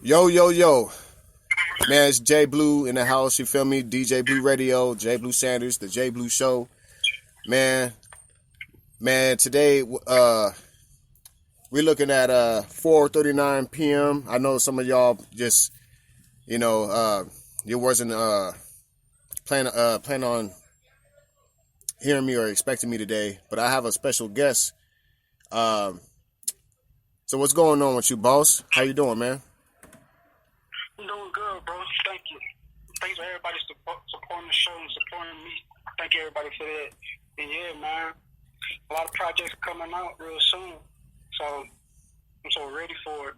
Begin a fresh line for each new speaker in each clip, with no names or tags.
Yo, yo, yo. Man, it's J Blue in the house, you feel me? DJ Blue Radio, J Blue Sanders, the J Blue Show. Man, today we're looking at 4:39 p.m. I know some of y'all just, you wasn't plan on hearing me or expecting me today, but I have a special guest. So what's going on with you, boss? How you doing, man?
I'm doing good, bro. Thank you. Thanks for everybody supporting the show and supporting me. Thank you, everybody, for that. And yeah, man, a lot of projects coming out real soon. So I'm so ready for it.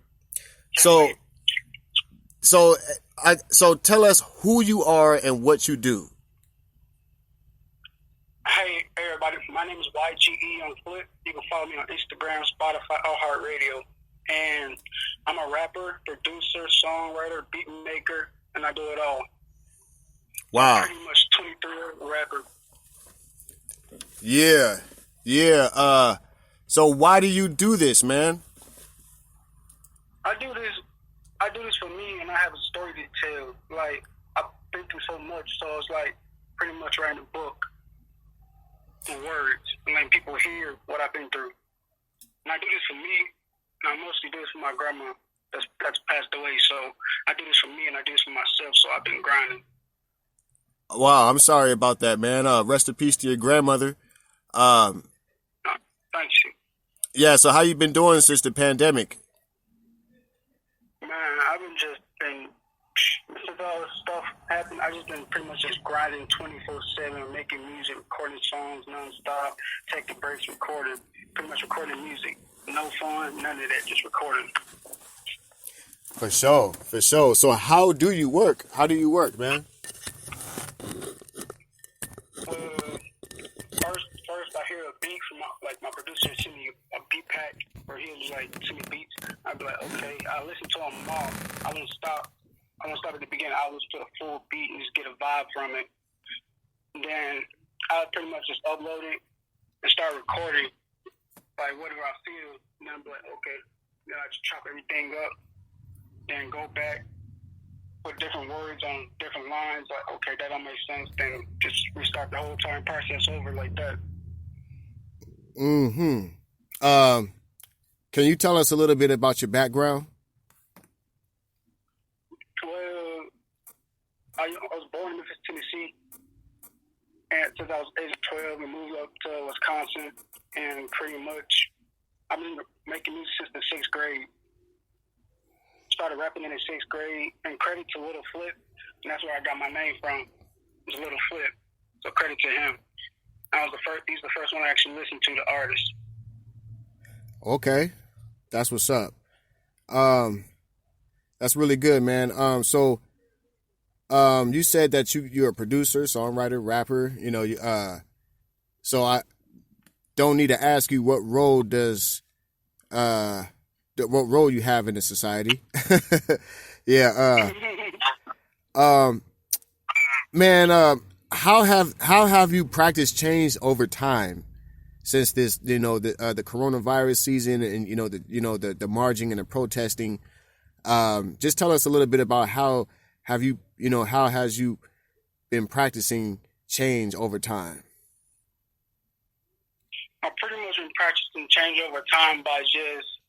So tell us who you are and what you do.
Hey, everybody. My name is YGEYoung. You can follow me on Instagram, Spotify, iHeartRadio. And I'm a rapper, producer, songwriter, beat maker, and I do it all.
Wow.
I'm pretty much 23-year-old rapper.
Yeah. So why do you do this, man?
I do this for me, and I have a story to tell. Like, I've been through so much, so it's like pretty much writing a book in words, and letting people hear what I've been through. And I do this for me, and I mostly do this for my grandma that's passed away. So I do this for me, and I do this for myself. So I've been grinding.
Wow, I'm sorry about that, man. Rest in peace to your grandmother.
Thank you.
Yeah. So how you been doing since the pandemic?
Man, I've been since all this stuff happened, I just been pretty much just grinding 24/7, making music, recording songs nonstop, taking breaks, pretty much recording music. No fun, none of that, just recording.
For sure. So how do you work? Man?
First I hear a beat from my producer send me a beat pack, or he'll just send me beats. I'd be like, okay, I listen to them all. I won't stop at the beginning. I'll listen to the full beat and just get a vibe from it. And then I'll pretty much just upload it and start recording whatever I feel. And then I'll be like, okay, then I just chop everything up and go back, put different words on different lines. Like, okay, that don't make sense. Then just restart the whole entire process over like that.
Mm-hmm. Can you tell us a little bit about your background?
Well, I was born in Memphis, Tennessee, and since I was age of 12, we moved up to Wisconsin, and pretty much I've been making music since the 6th grade. Started rapping in the 6th grade, and credit to Little Flip, and that's where I got my name from. It was Little Flip, so credit to him. He's the first one I actually listened to, the artist.
Okay, that's what's up. That's really good, man. So you said that you're a producer, songwriter, rapper. So I don't need to ask you what role you have in the society. Yeah. Man. How have you practiced changed over time since this, the coronavirus season and the marching and the protesting? Just tell us a little bit about how has you been practicing change over time?
I've pretty much been practicing change over time by just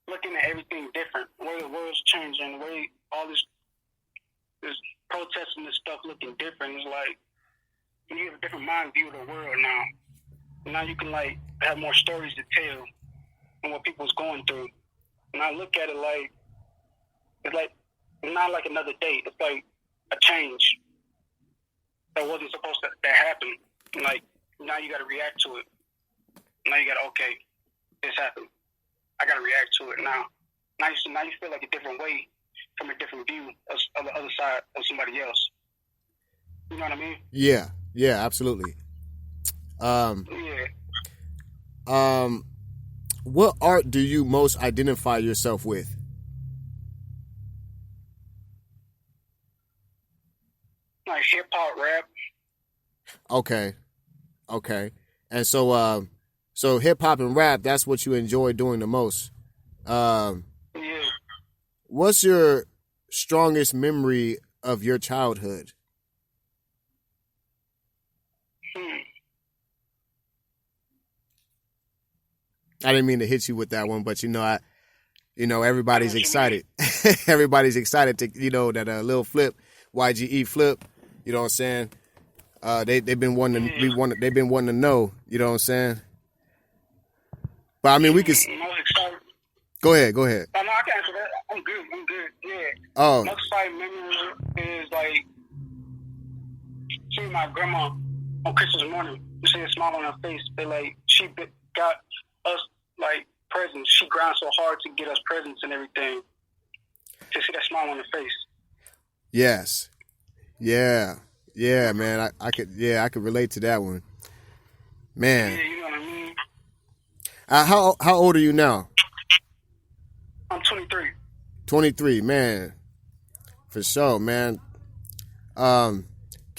looking at everything different. The way the world's changing, the way all this protesting and stuff looking different is like, you have a different mind view of the world now. Now you can have more stories to tell on what people's going through. And I look at it it's not like another day. It's like a change that wasn't supposed to happen. And now you got to react to it. Now you got to, okay, this happened. I got to react to it now. Now you feel like a different way from a different view of the other side of somebody else. You know what I mean?
Yeah, absolutely.
Yeah.
What art do you most identify yourself with?
Like hip hop, rap.
Okay. And so hip hop and rap, that's what you enjoy doing the most.
Yeah.
what's your strongest memory of your childhood?
Hmm.
I didn't mean to hit you with that one, but
I know
everybody's
what you mean.
excited. Everybody's excited to, that little flip, YGE flip. You know what I'm saying? They've been wanting
Yeah.
they've been wanting to know. You know what I'm saying? But I mean, we could
Most excited.
go ahead. Go ahead.
Oh, no, I can answer that. I'm good. Yeah.
Oh,
Most exciting memory is like seeing my grandma on Christmas morning. You see a smile on her face. She got us like presents. She ground so hard to get us presents and everything. To see that smile on her face.
yes, yeah, man. I could relate to that one,
Yeah,
man.
you know what I mean.
How old are you now?
I'm 23.
23, man. For sure, man. Can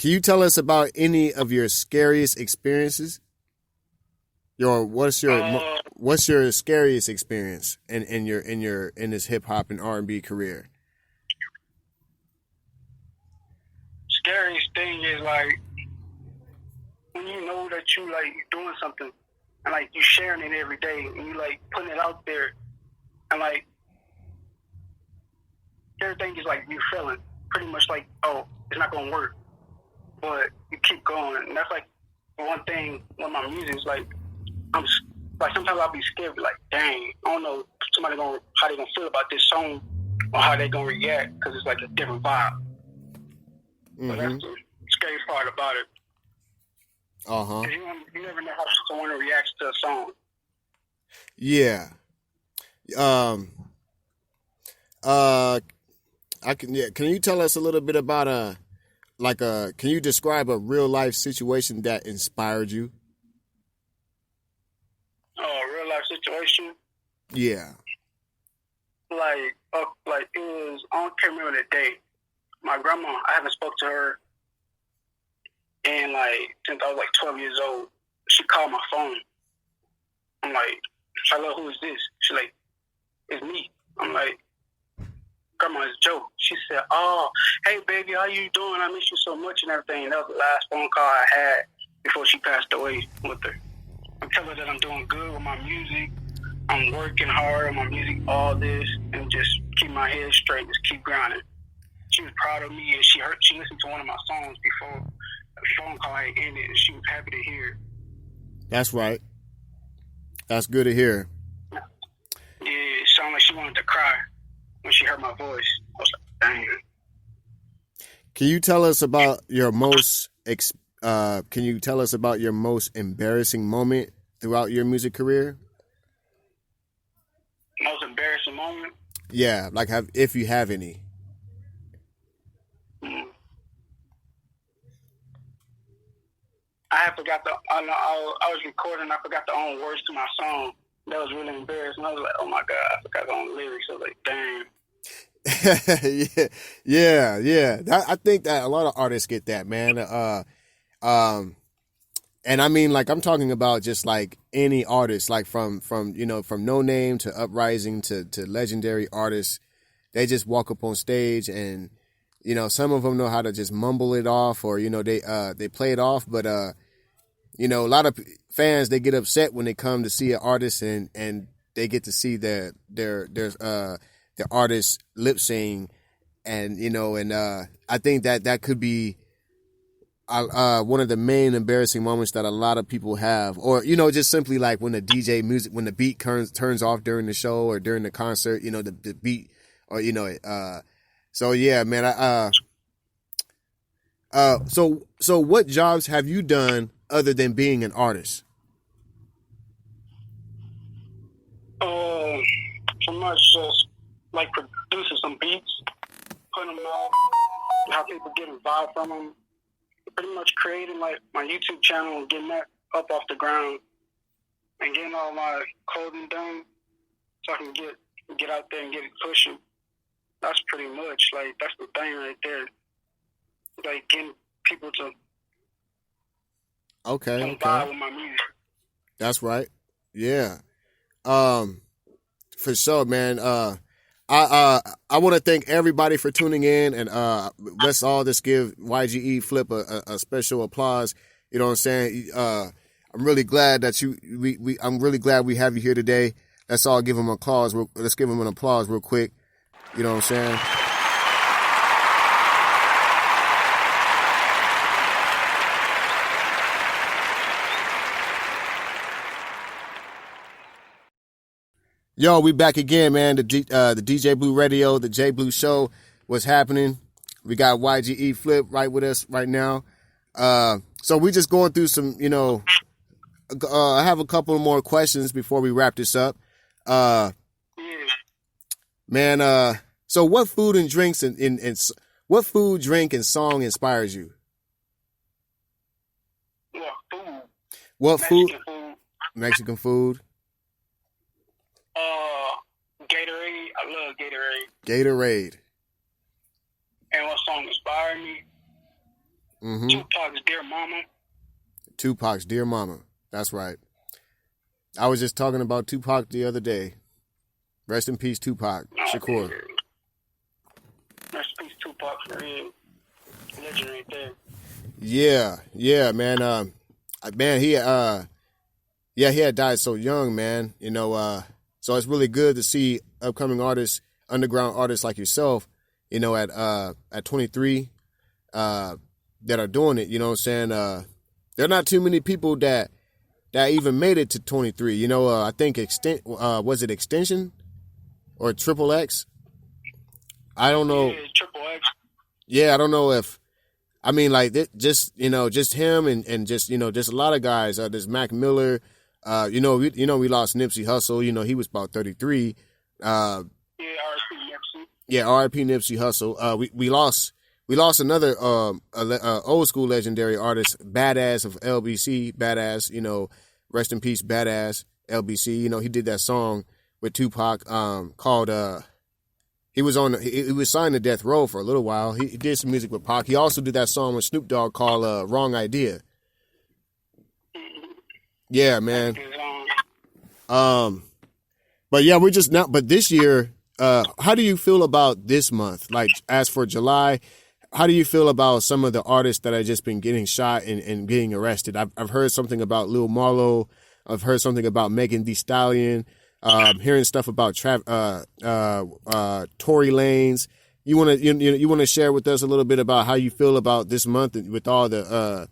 you tell us about any of your scariest experiences? What's your scariest experience in this hip hop and R&B career?
Scariest thing is like when you know that you like you're doing something and like you sharing it every day and you like putting it out there and like everything is like you feeling pretty much like, oh, it's not gonna work, but you keep going. And that's like one thing with my music is like I'm like sometimes I'll be scared, like dang, I don't know how they gonna feel about this song or how they gonna react because it's like a different vibe. So that's the scary part about it.
Uh-huh.
You never know how someone reacts to a song.
Yeah. Can you tell us a little bit about can you describe a real life situation that inspired you?
Oh, a real life situation.
Yeah.
Like it was. I can't remember the day. My grandma. I haven't spoke to her in like since I was like 12 years old. She called my phone. I'm like, Charlotte, who is this? She's like, it's me. I'm like, Grandma, it's Joe. She said, oh, hey baby, how you doing? I miss you so much and everything. And that was the last phone call I had before she passed away with her. I'm telling her that I'm doing good with my music. I'm working hard on my music, all this, and just keep my head straight, just keep grinding. She was proud of me, and she listened to one of my songs before the phone call had ended, and she was happy to hear it.
That's right. That's good to hear.
Yeah, it sounded like she wanted to cry when she heard my voice. I was like, dang.
Can you tell us about your most embarrassing moment throughout your music career?
Most embarrassing moment?
Yeah, like if you have any.
I forgot I was recording. I forgot the own words to my song. That was really embarrassing. I was like, oh my God, I forgot the own lyrics. I was like, dang.
yeah. I think that a lot of artists get that, man. And I mean, like, I'm talking about just like any artist, like from No Name to Uprising to legendary artists. They just walk up on stage and, some of them know how to just mumble it off or, they play it off. But, a lot of fans, they get upset when they come to see an artist and they get to see their artist lip sync. And, I think that could be one of the main embarrassing moments that a lot of people have, or just simply like when when the beat turns off during the show or during the concert, the beat, or so yeah, man. So what jobs have you done other than being an artist?
So much just like producing some beats, putting them out, how people get a vibe from them. Pretty much creating like my YouTube channel and getting that up off the ground and getting all my clothing done so I can get out there and get it pushing. That's pretty much like that's the thing right there. Like getting people to vibe with my music.
That's right. Yeah. For sure, man. I want to thank everybody for tuning in, and let's all just give YGE Flip a special applause. You know what I'm saying? I'm really glad that I'm really glad we have you here today. Let's all give him an applause. Let's give him an applause real quick. You know what I'm saying? Yo, we back again, man. The DJ Blue Radio, the J Blue Show. What's happening? We got YGE Flip right with us right now. So we just going through some, I have a couple more questions before we wrap this up. Man, so what food and drinks and what food, drink, and song inspires you? What food? Mexican food.
Gatorade. I love Gatorade.
Gatorade.
And what song inspired me?
Mm-hmm.
Tupac's Dear Mama.
Tupac's Dear Mama. That's right. I was just talking about Tupac the other day. Rest in peace, Tupac Shakur.
Rest in peace, Tupac, for real. Legend right there.
Yeah, man. He had died so young, man. So it's really good to see upcoming artists, underground artists like yourself, at 23, that are doing it. You know what I'm saying? There are not too many people that even made it to 23. I think was it Extension or Triple X? I don't know.
Yeah, Triple X.
Yeah, I don't know if. I mean, like just him and just a lot of guys. There's Mac Miller. We lost Nipsey Hussle. He was about 33. R.I.P. Nipsey Hussle. We lost another old school legendary artist, Badass of LBC. Badass. Rest in peace, Badass LBC. He did that song with Tupac called. He was signed to Death Row for a little while. He did some music with Pac. He also did that song with Snoop Dogg called Wrong Idea. Yeah, man. But yeah, we're just not. But this year, how do you feel about this month? Like, as for July, how do you feel about some of the artists that have just been getting shot and getting arrested? I've heard something about Lil Marlo. I've heard something about Megan Thee Stallion. Hearing stuff about Tory Lanez. You want to share with us a little bit about how you feel about this month with all the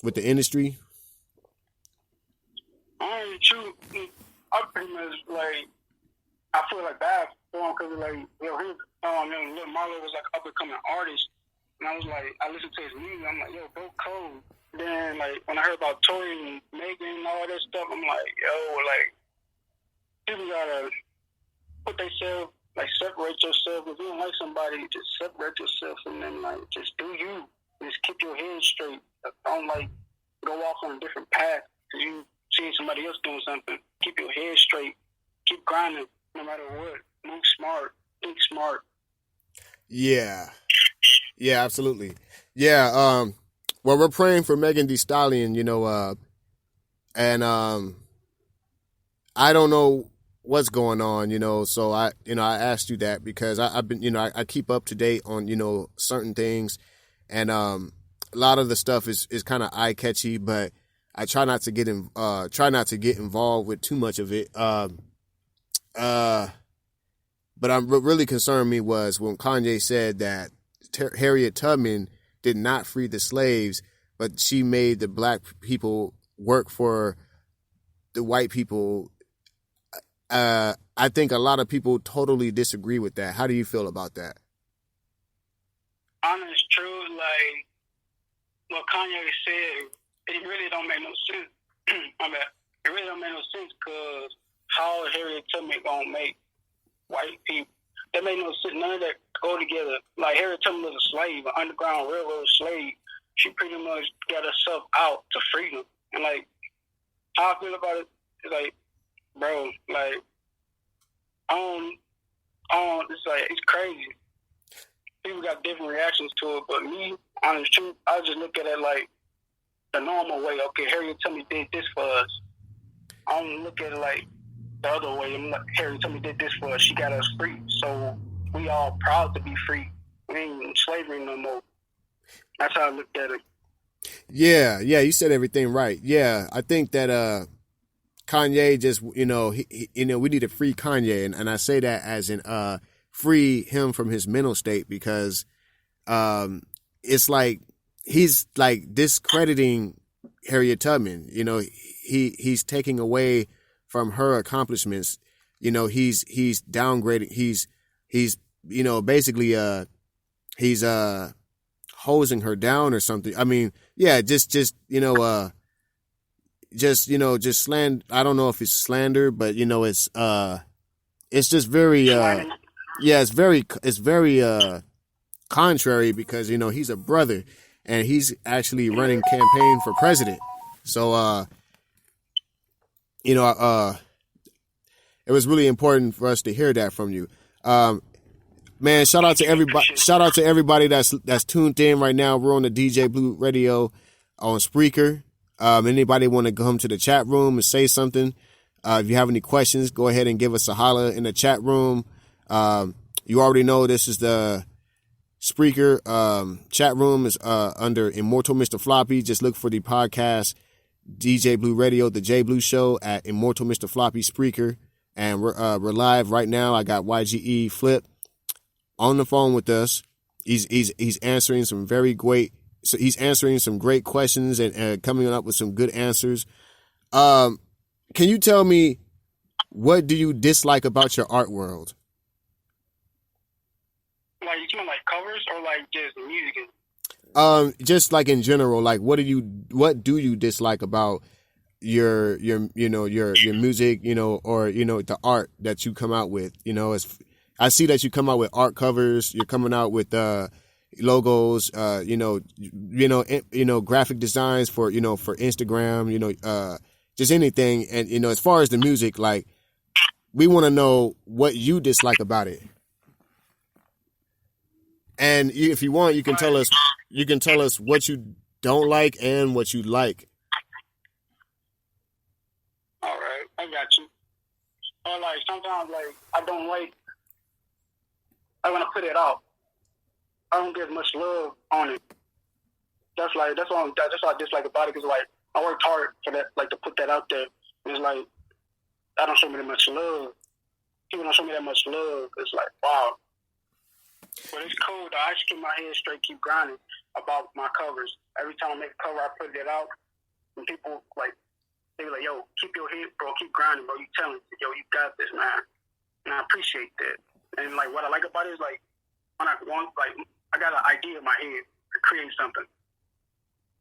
with the industry?
I pretty much I feel like bad for him because Lil Marlo was like an up and coming artist, and I was like, I listened to his music, I'm like, yo, bro, cold. Then when I heard about Tory and Megan and all that stuff, I'm like, yo, people gotta put themselves, separate yourself. If you don't like somebody, just separate yourself from them. Just do you. Just keep your head straight. Don't go off on a different path because you see somebody else doing something. Keep your head straight. Keep grinding no matter what. Move smart. Think smart.
Yeah, absolutely. Yeah. Well, we're praying for Megan Thee Stallion. And I don't know what's going on. So I asked you that because I've been, I keep up to date on certain things. And a lot of the stuff is kind of eye catchy, but I try not to get involved with too much of it. But what really concerned me was when Kanye said that Harriet Tubman did not free the slaves, but she made the black people work for the white people. I think a lot of people totally disagree with that. How do you feel about that?
Honest truth, what Kanye said, it really don't make no sense. It really don't make no sense because how Harriet Tubman gonna make white people? That made no sense. None of that go together. Harriet Tubman was a slave, an Underground Railroad slave. She pretty much got herself out to freedom. And how I feel about it is bro, it's crazy. People got different reactions to it, but me, honest truth, I just look at it the normal way. Okay, Harriet Tubman did this for us. I don't look at it the other way. I'm like, Harriet Tubman did this for us. She got us free. So we all proud to be free. We ain't in slavery no more. That's how I looked at it.
Yeah, you said everything right. Yeah, I think that Kanye just, we need to free Kanye, and I say that as in free him from his mental state, because it's like he's like discrediting Harriet Tubman. He's taking away from her accomplishments. He's downgrading. He's basically he's hosing her down or something. I mean, yeah, just slander. I don't know if it's slander, but it's just very it's very contrary, because he's a brother and he's actually running campaign for president. So it was really important for us to hear that from you. Man, shout out to everybody. Shout out to everybody that's tuned in right now. We're on the DJ Blue Radio on Spreaker. Anybody want to come to the chat room and say something? If you have any questions, go ahead and give us a holler in the chat room. You already know this is the Spreaker chat room is under Immortal Mr. Floppy. Just look for the podcast DJ Blue Radio, the J Blue Show at Immortal Mr. Floppy Spreaker, and we're live right now. I got YGE Flip on the phone with us. He's answering some great questions and coming up with some good answers. Can you tell me, what do you dislike about your art world?
Like, you mean like covers or like just music?
Just like in general, like what do you dislike about your music, or the art that you come out with? I see that you come out with art covers. You're coming out with logos, graphic designs for Instagram, just anything. And as far as the music, like, we want to know what you dislike about it. And if you want, you can tell us what you don't like and what you like.
All right, I got you. Or like sometimes, like, I don't like. I want to put it out. I don't give much love on it. That's why I dislike about it, because like I worked hard for that, like to put that out there. And it's like I don't show me that much love. People don't show me that much love. It's like, wow. But it's cool though. I just keep my head straight, keep grinding about my covers. Every time I make a cover, I put it out, and people like they be like, "Yo, keep your head, bro. Keep grinding, bro. You talented. Yo, you got this, man." And I appreciate that. And like what I like about it is like when I got an idea in my head to create something,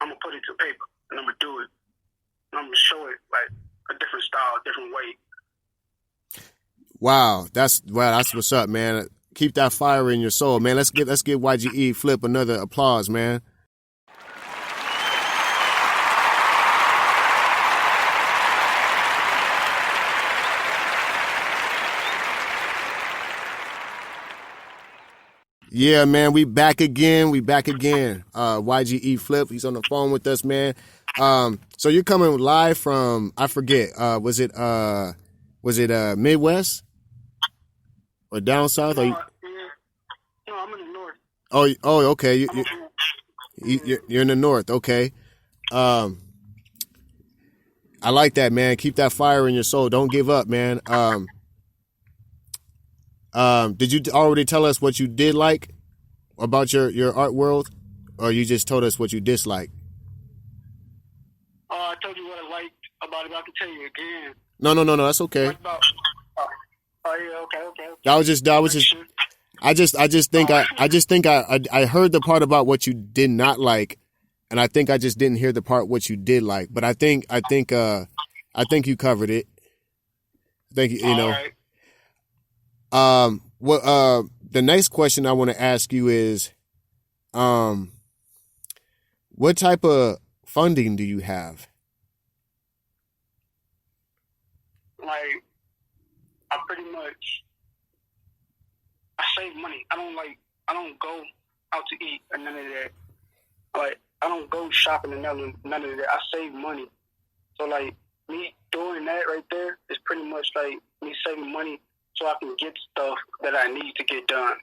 I'm gonna put it to paper and I'm gonna do it. And I'm gonna show it like a different style, a different way.
Wow, that's what's up, man. Keep that fire in your soul, man. Let's give YGE Flip another applause, man. Yeah, man, we back again. YGE Flip, he's on the phone with us, man. So you're coming live from, I forget, was it Midwest or down south?
No, I'm in the north.
Oh, okay. You're in the north. Okay. I like that, man. Keep that fire in your soul. Don't give up, man. Did you already tell us what you did like about your art world, or you just told us what you dislike?
I told you what I liked about it, but I can tell you again.
No. That's okay.
Okay.
I just think I heard the part about what you did not like, and I think I just didn't hear the part what you did like. But I think you covered it. I think you know.
Right.
The next question I want to ask you is, what type of funding do you have?
Like, I save money. I don't go out to eat or none of that. Like, I don't go shopping and none of that. I save money. So like me doing that right there is pretty much like me saving money so I can get stuff that I need to get done.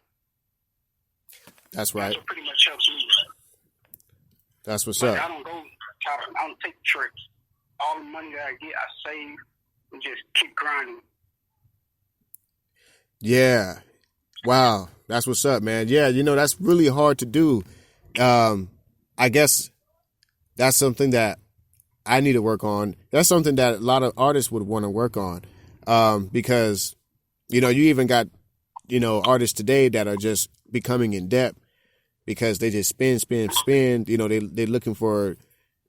That's right.
That's what pretty much helps me.
That's what's
like,
up.
I don't go shopping. I don't take trips. All the money that I get, I save and just keep grinding.
Yeah. Wow. That's what's up, man. Yeah, that's really hard to do. I guess that's something that I need to work on. That's something that a lot of artists would want to work on. Because, you even got, artists today that are just becoming in debt because they just spend. They're looking for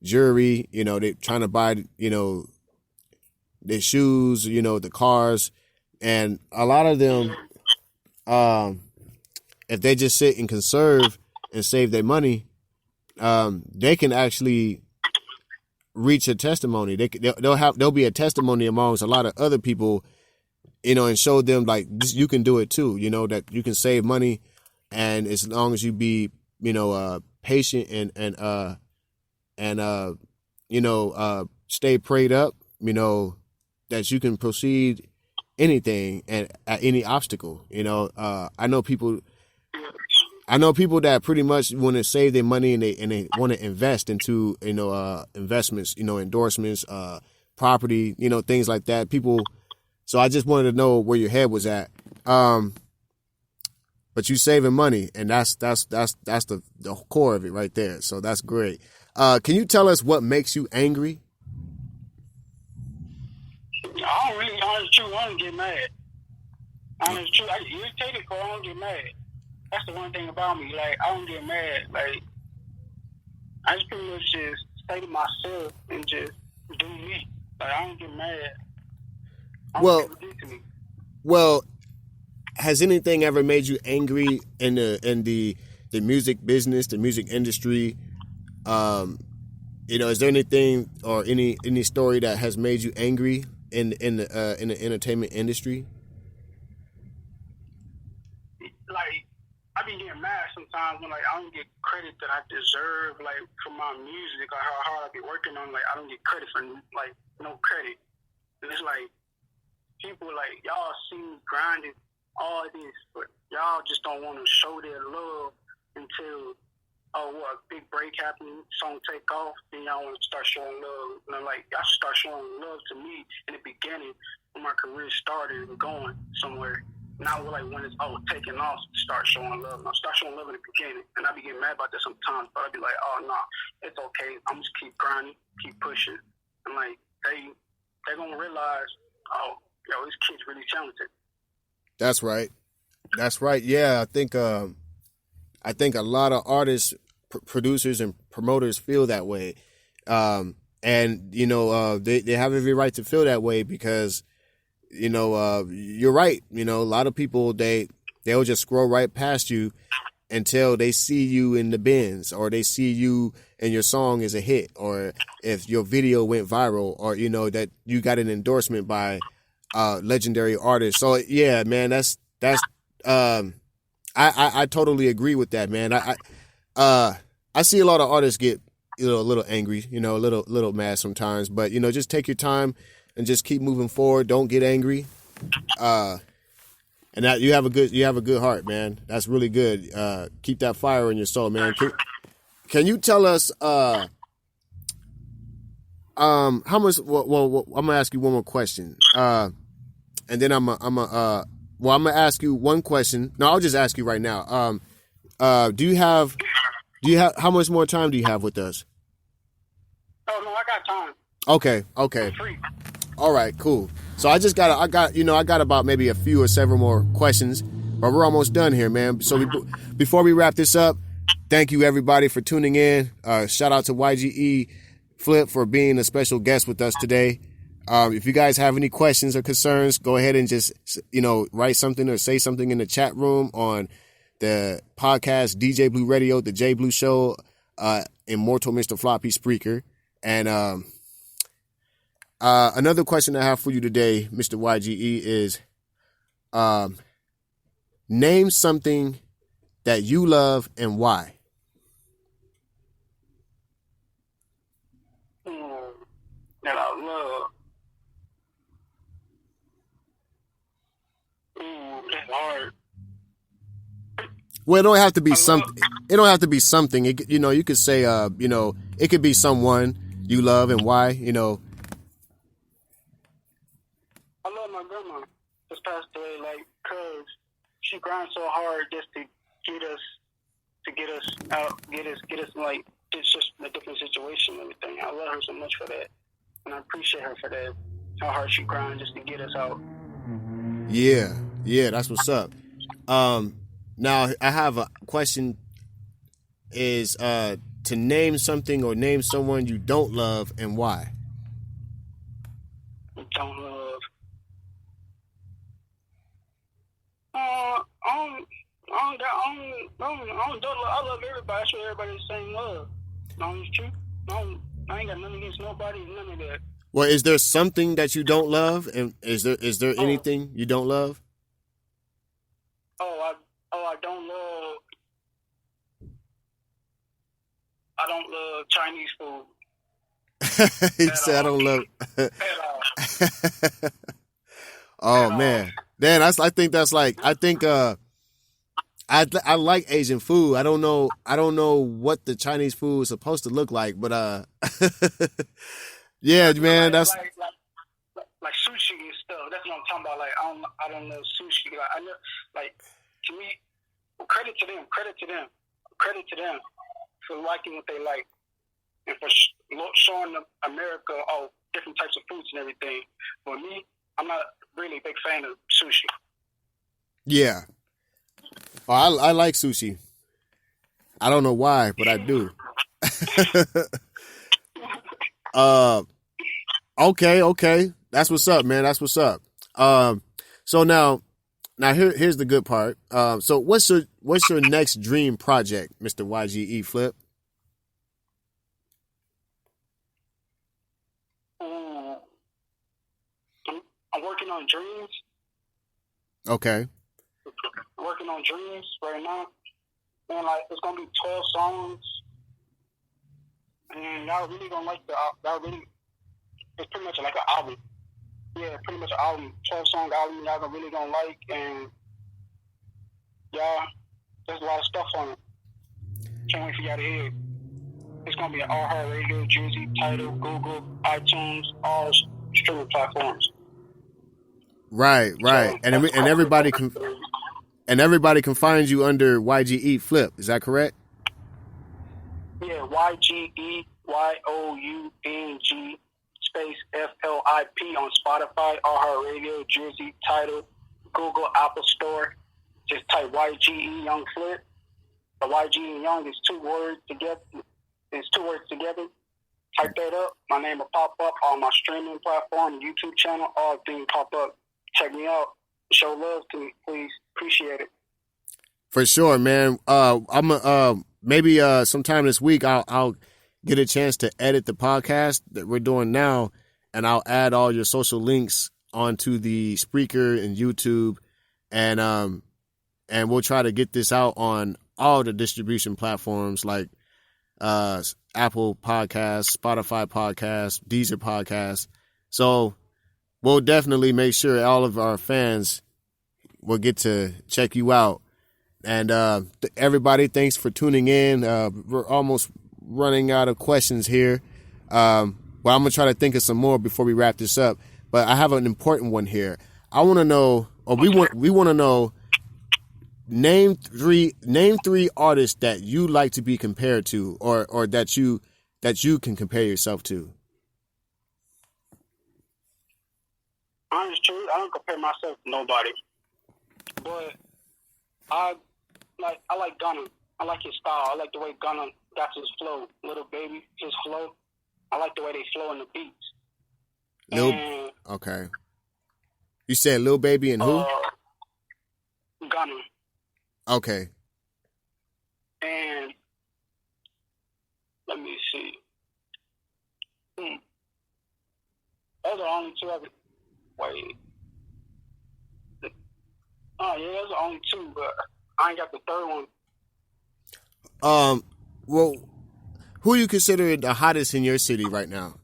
jewelry, they're trying to buy, their shoes, the cars. And a lot of them, if they just sit and conserve and save their money, they can actually reach a testimony. There'll be a testimony amongst a lot of other people, and show them like this, you can do it too. That you can save money, and as long as you be, patient and stay prayed up, that you can proceed anything and at any obstacle. I know people that pretty much want to save their money and they want to invest into, investments, endorsements, property, things like that. So I just wanted to know where your head was at. But you saving money, and that's the core of it right there. So that's great. Can you tell us what makes you angry?
I don't really, I don't get mad. Honestly, I get irritated, but I don't get mad. That's the one thing about me. Like, I don't get mad. Like, I just pretty much just stay to myself and just do me. Like, I don't get mad.
Well, has anything ever made you angry in the music business, the music industry? Is there anything or any story that has made you angry in the entertainment industry?
Like, I be getting mad sometimes when, like, I don't get credit that I deserve, like, for my music or how hard I be working on. Like, I don't get credit for, like, no credit. And it's like, people, like, y'all see me grinding all this, but y'all just don't want to show their love until, a big break happened, song take off, then y'all want to start showing love. Like, y'all start showing love to me in the beginning when my career started and going somewhere. Now, like, when it's taking off, start showing love. Now, start showing love in the beginning, and I be getting mad about that sometimes. But I be like, oh no, it's okay. I'm just keep grinding, keep pushing, and like they gonna realize, this kid's really talented.
That's right. Yeah, I think a lot of artists, producers, and promoters feel that way, and they have every right to feel that way because. You're right. A lot of people, they'll just scroll right past you until they see you in the bins or they see you and your song is a hit or if your video went viral or, that you got an endorsement by legendary artists. So yeah, man, I totally agree with that, man. I see a lot of artists get, a little angry, a little mad sometimes, but, just take your time and just keep moving forward. Don't get angry. And that you have a good heart, man. That's really good. Keep that fire in your soul, man. Can you tell us how much? Well, I'm gonna ask you one more question, and then I'm gonna ask you one question. No, I'll just ask you right now. Do you have how much more time do you have with us?
Oh no, I got time.
Okay.
I'm free.
All right, cool. So I got about maybe a few or several more questions, but we're almost done here, man. So before we wrap this up, thank you everybody for tuning in. Shout out to YGE Flip for being a special guest with us today. If you guys have any questions or concerns, go ahead and just, write something or say something in the chat room on the podcast, DJ Blue Radio, the J Blue Show, Immortal Mr. Floppy Spreaker. And, another question I have for you today, Mr. YGE, is name something that you love and why.
That I love. That's hard.
Well, it don't have to be something. It don't have to be something. It, you could say, it could be someone you love and why.
I love my grandma. Just passed away, like, cause she grind so hard just to get us out, get us like, it's just a different situation and everything. I love her so much for that, and I appreciate her for that. How hard she grind just to get us out.
Yeah, that's what's up. Now I have a question: is to name something or name someone you don't love and why?
Don't love. I love everybody. I show everybody the same love. No, it's true. No, I ain't got nothing against nobody. None of that.
Well, is there something that you don't love, and is there anything you don't love?
I don't love Chinese food.
He said, "I don't love."
At all.
Oh man, I think I like Asian food. I don't know what the Chinese food is supposed to look like, but yeah, man, that's
like sushi and stuff. That's what I'm talking about. Like I don't know sushi. Like I know, like to me, credit to them for liking what they like and for showing America all different types of foods and everything. For me, I'm not really a big fan of sushi.
Yeah. Oh, I like sushi. I don't know why, but I do. Okay. That's what's up, man. That's what's up. So now here's the good part. So what's your next dream project, Mr. YGE Flip?
I'm working on dreams.
Okay.
Working on dreams right now, and like it's gonna be 12 songs, and y'all really gonna like it's pretty much like an album. Yeah, pretty much an album, 12-song album. Y'all really gonna like, and yeah, there's a lot of stuff on it. Can't wait for y'all to hear it. It's gonna be on iHeartRadio, Jersey, Tidal, Google, iTunes, all streaming platforms.
Right,
So,
and everybody can. And everybody can find you under YGE Flip. Is that correct?
Yeah, YGEYoung space FLIP on Spotify, iHeartRadio, Jersey, Tidal, Google, Apple Store. Just type YGEYoung Flip. The YGEYoung is two words together. Type that up. My name will pop up on my streaming platform, YouTube channel. All things pop up. Check me out. Show love to me, please. Appreciate it.
For sure, man. I'm maybe sometime this week I'll get a chance to edit the podcast that we're doing now, and I'll add all your social links onto the Spreaker and YouTube, and we'll try to get this out on all the distribution platforms like Apple Podcasts, Spotify Podcasts, Deezer Podcasts. So we'll definitely make sure all of our fans will get to check you out. And everybody, thanks for tuning in. We're almost running out of questions here. Well, I'm going to try to think of some more before we wrap this up. But I have an important one here. I want to know, or we want to know, name three artists that you like to be compared to, or that you can compare yourself to.
Honestly, I don't compare myself to nobody. But I like Gunna. I like his style. I like the way Gunna got his flow. Little Baby, his flow. I like the way they flow in the beats.
Okay. You said Lil Baby and who?
Gunna.
Okay.
And let me see. Those are the only two of it. Wait. Oh yeah, those are only two, but I ain't got the third one.
Well, who you consider the hottest in your city right now?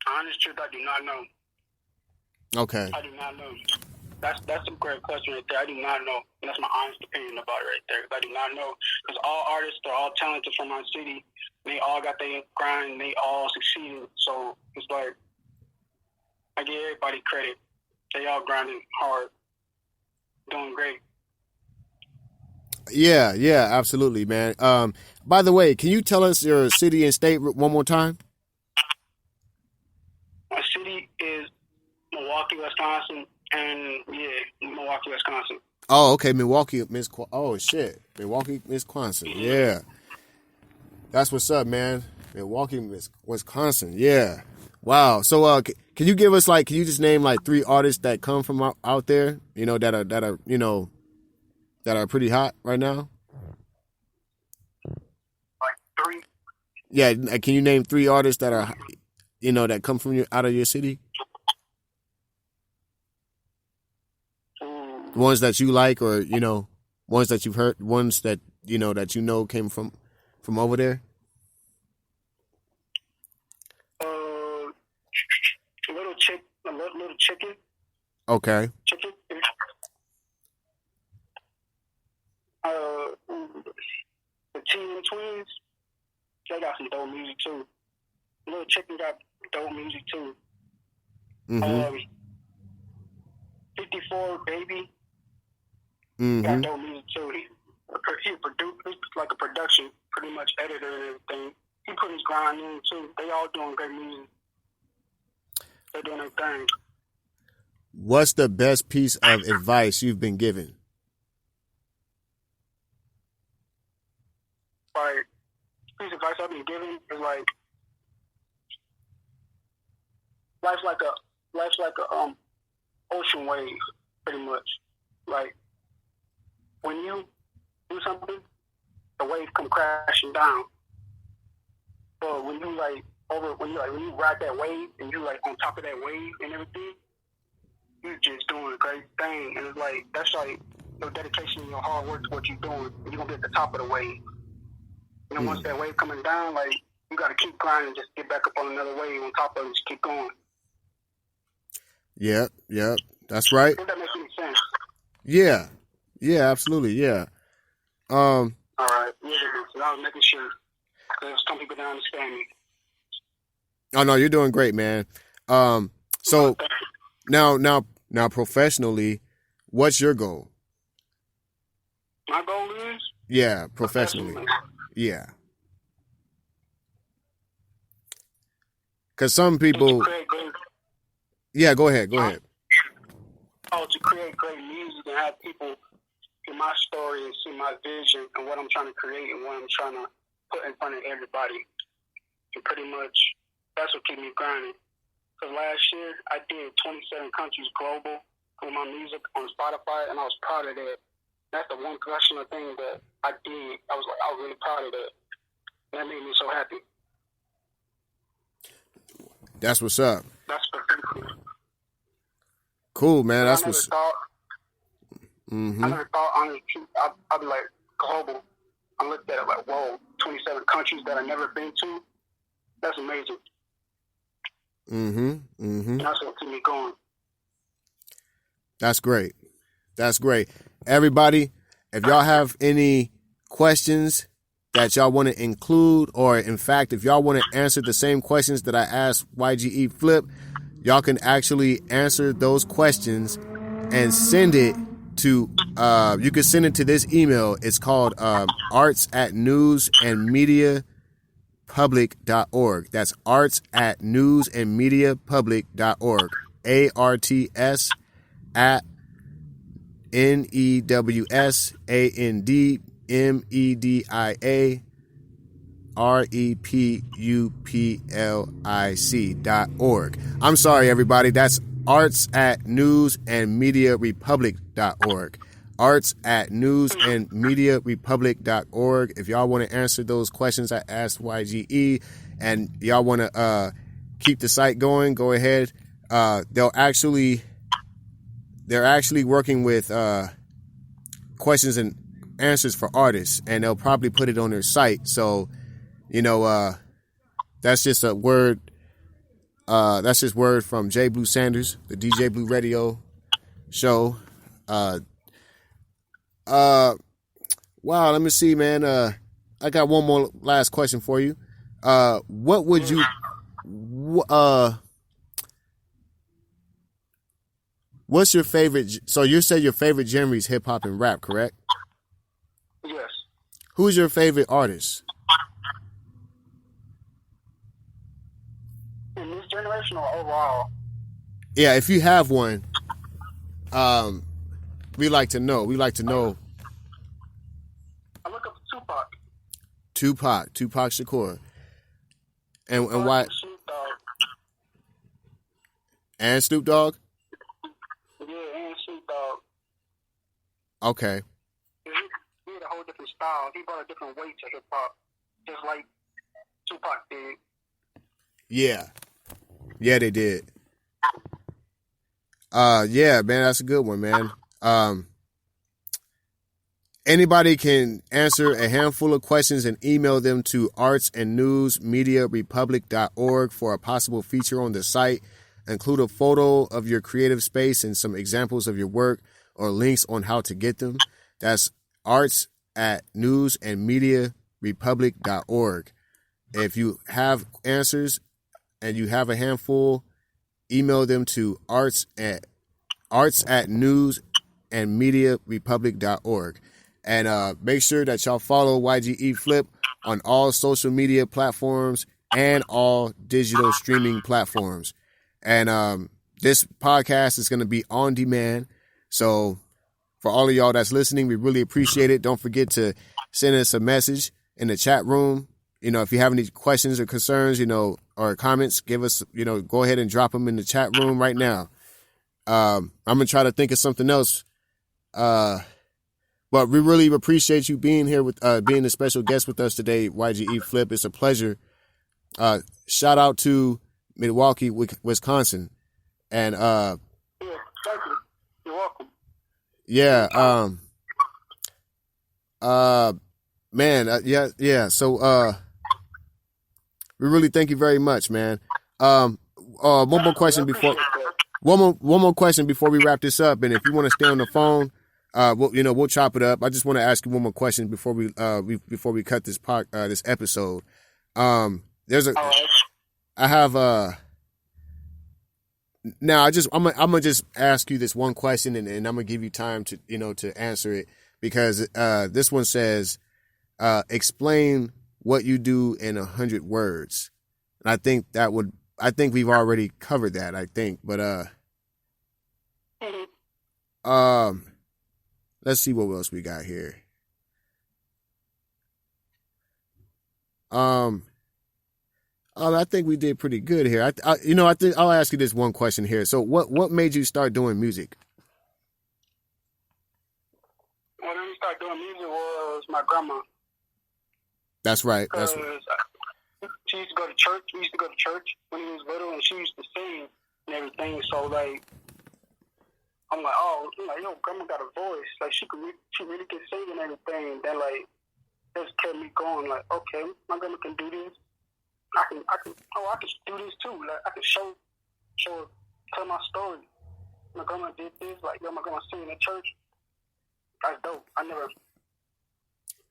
Honest truth, I do not know.
Okay.
I do not know. That's a great question right there. I do not know. And that's my honest opinion about it right there. I do not know because all artists are all talented from my city. They all got their grind. They all succeeded. So it's like I give everybody credit. They all grinding hard, doing great.
Yeah, absolutely, man. By the way, can you tell us your city and state one more time?
My city is Milwaukee, Wisconsin, and Milwaukee, Wisconsin.
Oh, okay, Milwaukee, oh shit, Milwaukee, Wisconsin. Yeah, that's what's up, man. Milwaukee, Wisconsin. Yeah. Wow. So, can you give us can you just name 3 artists that come from out there? You know that are that are pretty hot right now.
Like 3.
Yeah. Can you name 3 artists that are that come from out of your city? Ones that you like, or ones that you've heard, ones that that came from over there.
Little chicken.
Okay.
Chicken. The Teen Twins. They got some dope music too. Little Chicken got dope music too. 54 Baby. Got dope music too. He's like a production, pretty much editor and everything. He put his grind in too. They all doing great music. They're doing their thing.
What's the best piece of advice you've been given?
Like, piece of advice I've been given is like, life's like a ocean wave, pretty much. Like, when you do something, the wave come crashing down. But when you when you ride that wave and you on top of that wave and everything, you just doing a great thing. And it's that's your dedication and your hard work to what you're doing. You're gonna be at the top of the wave. Once that wave coming down, you gotta keep grinding, just get back up on another wave on top of it, just keep going.
Yeah, that's right.
Does that make any sense?
Yeah, absolutely, yeah.
All right, yeah, I was making sure because some people don't understand me.
Oh no, you're doing great, man. So now professionally, what's your goal?
My goal is?
Yeah, professionally. Yeah. Because some people... Yeah, go ahead.
Oh, to create great music and have people hear my story and see my vision and what I'm trying to create and what I'm trying to put in front of everybody. And pretty much, that's what keeps me grinding. Because last year, I did 27 countries global with my music on Spotify, and I was proud of that. That's the one professional thing that I did. I was really proud of that. That made me so happy.
That's what's up.
That's specifically.
Cool, man. That's
what's up. I never thought I'd be global. I looked at it whoa, 27 countries that I've never been to. That's amazing. That's what keeps me going.
That's great. Everybody, if y'all have any questions that y'all want to include, or in fact, if y'all want to answer the same questions that I asked YGE Flip, y'all can actually answer those questions and send it to, you can send it to this email. It's called arts@newsandmediapublic.org. That's arts@newsandmediapublic.org. ARTS at NEWSANDMEDIAREPUBLIC.org. I'm sorry, everybody. That's arts@newsandmediarepublic.org. arts@newsandmediarepublic.org. If y'all want to answer those questions I asked YGE and y'all want to keep the site going, go ahead. They're actually working with questions and answers for artists, and they'll probably put it on their site. So, that's just a word. That's just word from J Blue Sanders, the DJ Blue Radio show. Uh, wow. Let me see, man. I got one more last question for you. What would you, what's your favorite? So you said your favorite genre is hip hop and rap, correct?
Yes.
Who's your favorite artist?
In this generation or overall?
Yeah, if you have one, we like to know. We like to know.
I look up Tupac.
Tupac Shakur, and why?
Snoop Dogg.
And Snoop Dogg.
Yeah, and Snoop Dogg.
Okay.
He had a whole different style. He brought a different weight to hip hop, just like Tupac did.
Yeah, they did. Yeah, man, that's a good one, man. Anybody can answer a handful of questions and email them to artsandnewsmediarepublic.org for a possible feature on the site. Include a photo of your creative space and some examples of your work or links on how to get them. That's arts@newsandmediarepublic.org. If you have answers and you have a handful, email them to arts@newsandmediarepublic.org. And make sure that y'all follow YGE Flip on all social media platforms and all digital streaming platforms. And this podcast is going to be on demand. So for all of y'all that's listening, we really appreciate it. Don't forget to send us a message in the chat room. You know, if you have any questions or concerns, you know, or comments, give us, you know, go ahead and drop them in the chat room right now. I'm going to try to think of something else. But we really appreciate you being here with being a special guest with us today, YGE Flip. It's a pleasure. Shout out to Milwaukee, Wisconsin. And
yeah, thank you. You're welcome.
Yeah, man, yeah. So we really thank you very much, man. One more question before we wrap this up. And if you want to stay on the phone, we'll chop it up. I just want to ask you one more question before we cut this this episode. I have now I'm gonna just ask you this one question, and I'm gonna give you time to to answer it, because this one says, explain what you do in 100 words. And I think we've already covered that, I think, but let's see what else we got here. I think we did pretty good here. I think I'll ask you this one question here. So what made you start doing music?
What made me start doing music was my grandma.
That's right.
She used to go to church. We used to go to church when we was little, and she used to sing and everything. So like, I'm like, yo, grandma got a voice. Like she really can sing and everything. Then like, just kept me going. Like, okay, my grandma can do this. I can do this too. Like I can tell my story. My grandma did this. Like, yo, my grandma sing in the church. That's dope.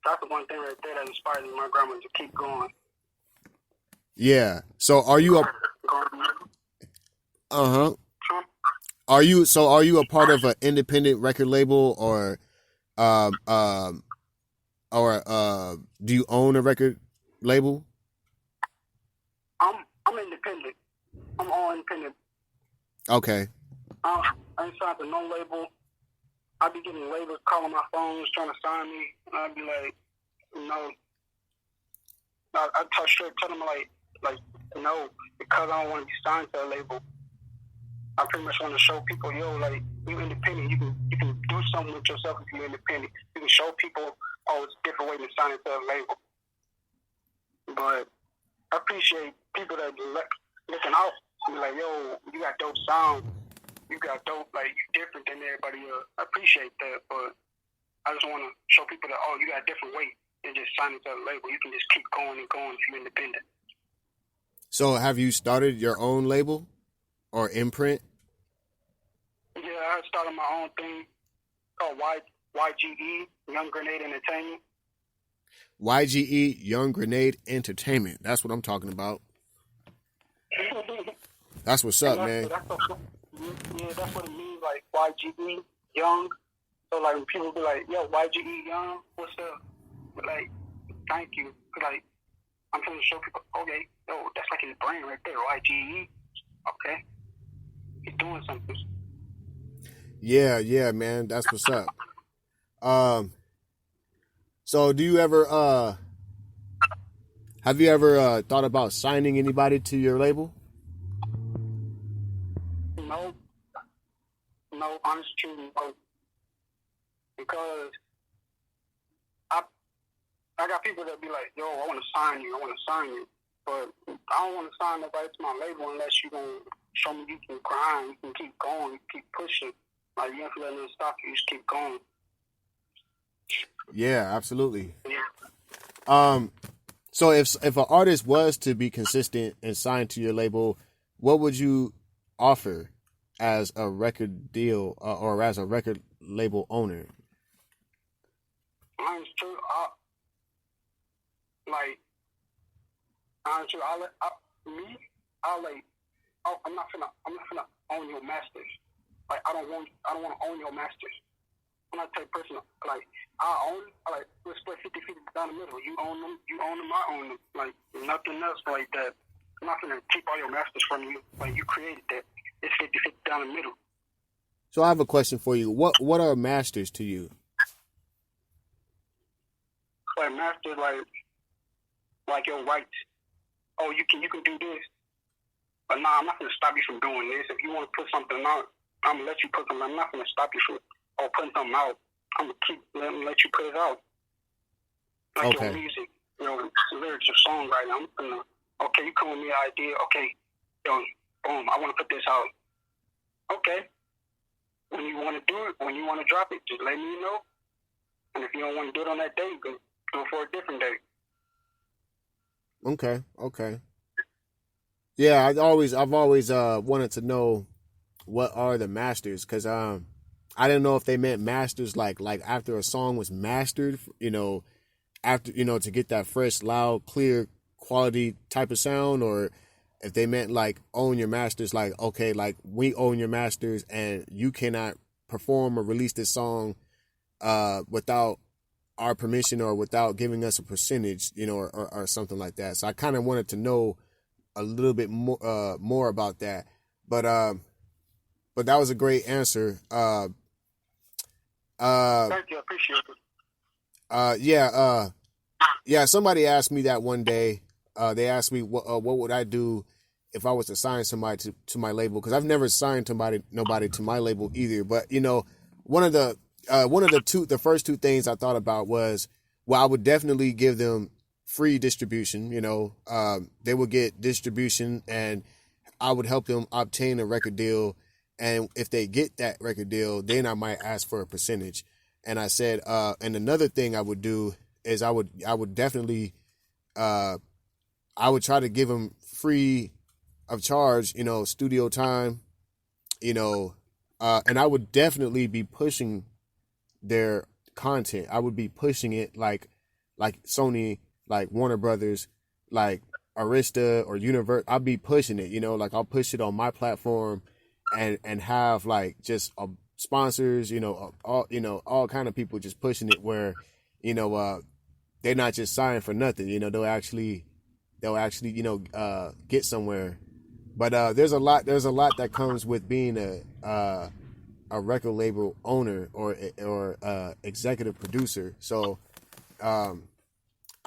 That's the one thing right there that inspired me, my grandma, to keep going.
Yeah. So are you Are you a part of an independent record label, or do you own a record label?
I'm independent. I'm all independent.
Okay.
I ain't signed to no label. I be getting labels calling my phones trying to sign me, and I'd be like, no. I tell them like no, because I don't want to be signed to a label. I pretty much want to show people, yo, like, you independent. You can do something with yourself if you're independent. You can show people, oh, it's a different way than signing to a label. But I appreciate people that listen out and be like, yo, you got dope sound. You got dope, like, you're different than everybody else. I appreciate that, but I just want to show people that, oh, you got a different way than just signing to a label. You can just keep going and going if you're independent.
So have you started your own label or imprint?
Yeah, I started my own thing called Young Grenade Entertainment.
YGEYoung Grenade Entertainment. That's what I'm talking about. That's what's up, man.
That's what it means, like YGE Young. So like when people be like, "Yo, YGEYoung, what's up?" But like, thank you. Like, I'm trying to show people, okay, yo, that's like his brain right there, YGE. Okay, he's doing something.
Yeah, man. That's what's up. So do you ever have you ever thought about signing anybody to your label?
No, honestly, no. Because I got people that be like, yo, I want to sign you. But I don't want to sign nobody to my label unless you going to show me you can grind, you can keep going, you keep pushing. Like, you don't let nothing stop you, just keep going.
Yeah, absolutely.
Yeah.
So if an artist was to be consistent and signed to your label, what would you offer as a record deal or as a record label owner?
Honestly, I'm not finna own your masters. Like, I don't want to own your masters. I'm not the type of person, like, let's split 50-50 down the middle. You own them, I own them. Like, nothing else like that. I'm not gonna keep all your masters from you. Like, you created that. It's 50-50 down the middle.
So I have a question for you. What are masters to you?
Like, masters, like your rights. Oh, you can do this. But nah, I'm not gonna stop you from doing this. If you want to put something out, I'm gonna let you put something. I'm not gonna stop you from putting something out. I'm gonna let you put it out. Like your music, lyrics, your songwriting. I'm gonna, okay, you come with me an idea. Okay, yo, boom, I want to put this out. Okay. When you want to do it, when you want to drop it, just let me know. And if you don't want to do it on that day, you can go for a different day.
Okay. Yeah, I've always wanted to know what are the masters, because I didn't know if they meant masters like after a song was mastered, after to get that fresh, loud, clear, quality type of sound, or if they meant like own your masters, like, okay, like we own your masters and you cannot perform or release this song without our permission or without giving us a percentage, or something like that. So I kind of wanted to know a little bit more about that. But that was a great answer.
Thank you, I appreciate it.
Yeah. Somebody asked me that one day. They asked me what would I do if I was to sign somebody to my label, because I've never signed nobody to my label either. But one of the first two things I thought about was, well, I would definitely give them free distribution. They would get distribution, and I would help them obtain a record deal. And if they get that record deal, then I might ask for a percentage. And I said, and another thing I would do is I would definitely, I would try to give them free of charge, studio time, and I would definitely be pushing their content. I would be pushing it like Sony, like Warner Brothers, like Arista or Universe. I'll be pushing it, like I'll push it on my platform and have like just sponsors, all kind of people just pushing it where, they're not just signing for nothing, they'll actually, get somewhere. But there's a lot that comes with being a record label owner or executive producer. So I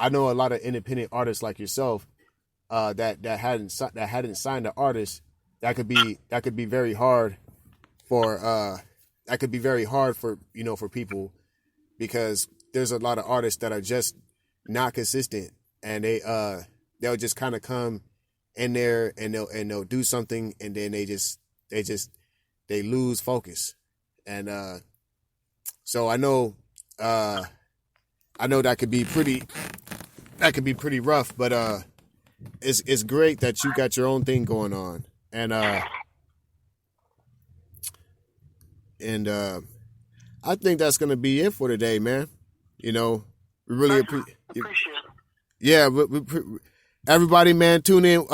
know a lot of independent artists like yourself that hadn't signed an artist. That could be very hard for for people, because there's a lot of artists that are just not consistent, and they'll just kind of come in there and they'll do something, and then they lose focus. And so I know that could be pretty rough, but it's great that you got your own thing going on. And And I think that's gonna be it for today, man. You know, we really
Appreciate it.
yeah, everybody, man, tune in.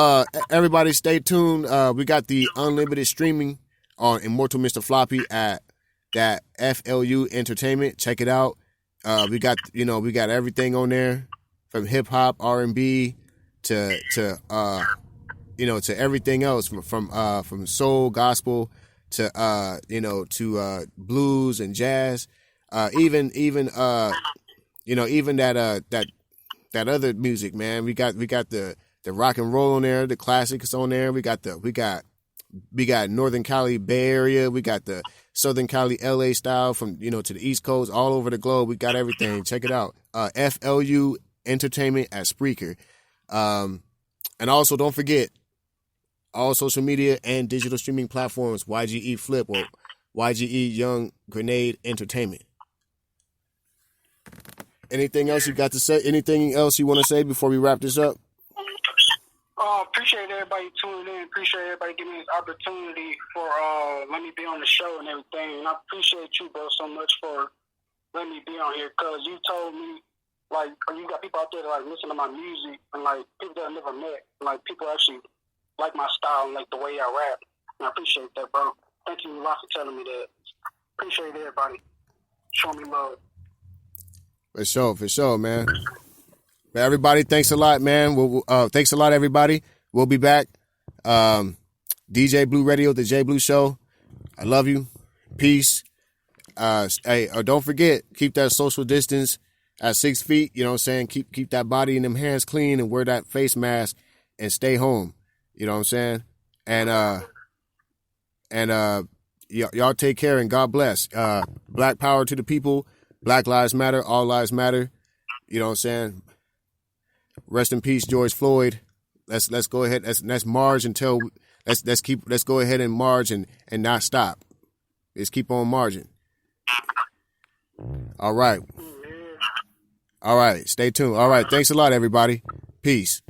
Everybody, stay tuned. We got the unlimited streaming on Immortal Mr. Floppy at that FLU Entertainment. Check it out. We got everything on there, from hip hop, R&B to to everything else, from soul, gospel to blues and jazz, even that other music, man. We got the rock and roll on there, the classics on there. We got Northern Cali, Bay Area. We got the Southern Cali, LA style, from to the East Coast, all over the globe. We got everything. Check it out. FLU Entertainment at Spreaker. And also, don't forget, all social media and digital streaming platforms, YGE Flip or YGEYoung Grenade Entertainment. Anything else you got to say? Anything else you want to say before we wrap this up?
Appreciate everybody tuning in. Appreciate everybody giving me this opportunity for letting me be on the show and everything. And I appreciate you, bro, so much for letting me be on here, because you told me, like, you got people out there that like listen to my music, and like people that I never met, and like people actually like my style and like the way I rap. And I appreciate that, bro. Thank you a lot for telling me that. Appreciate everybody showing me love.
For sure, man. But everybody, thanks a lot, man. Thanks a lot, everybody. We'll be back. DJ Blue Radio, the J Blue Show. I love you. Peace. Hey, don't forget, keep that social distance at 6 feet. You know what I'm saying? Keep that body and them hands clean, and wear that face mask, and stay home. You know what I'm saying? And y'all take care, and God bless. Black power to the people. Black lives matter. All lives matter. You know what I'm saying? Rest in peace, George Floyd. Let's go ahead. Let's march until let's go ahead and march and not stop. Let's keep on marching. All right. Stay tuned. All right. Thanks a lot, everybody. Peace.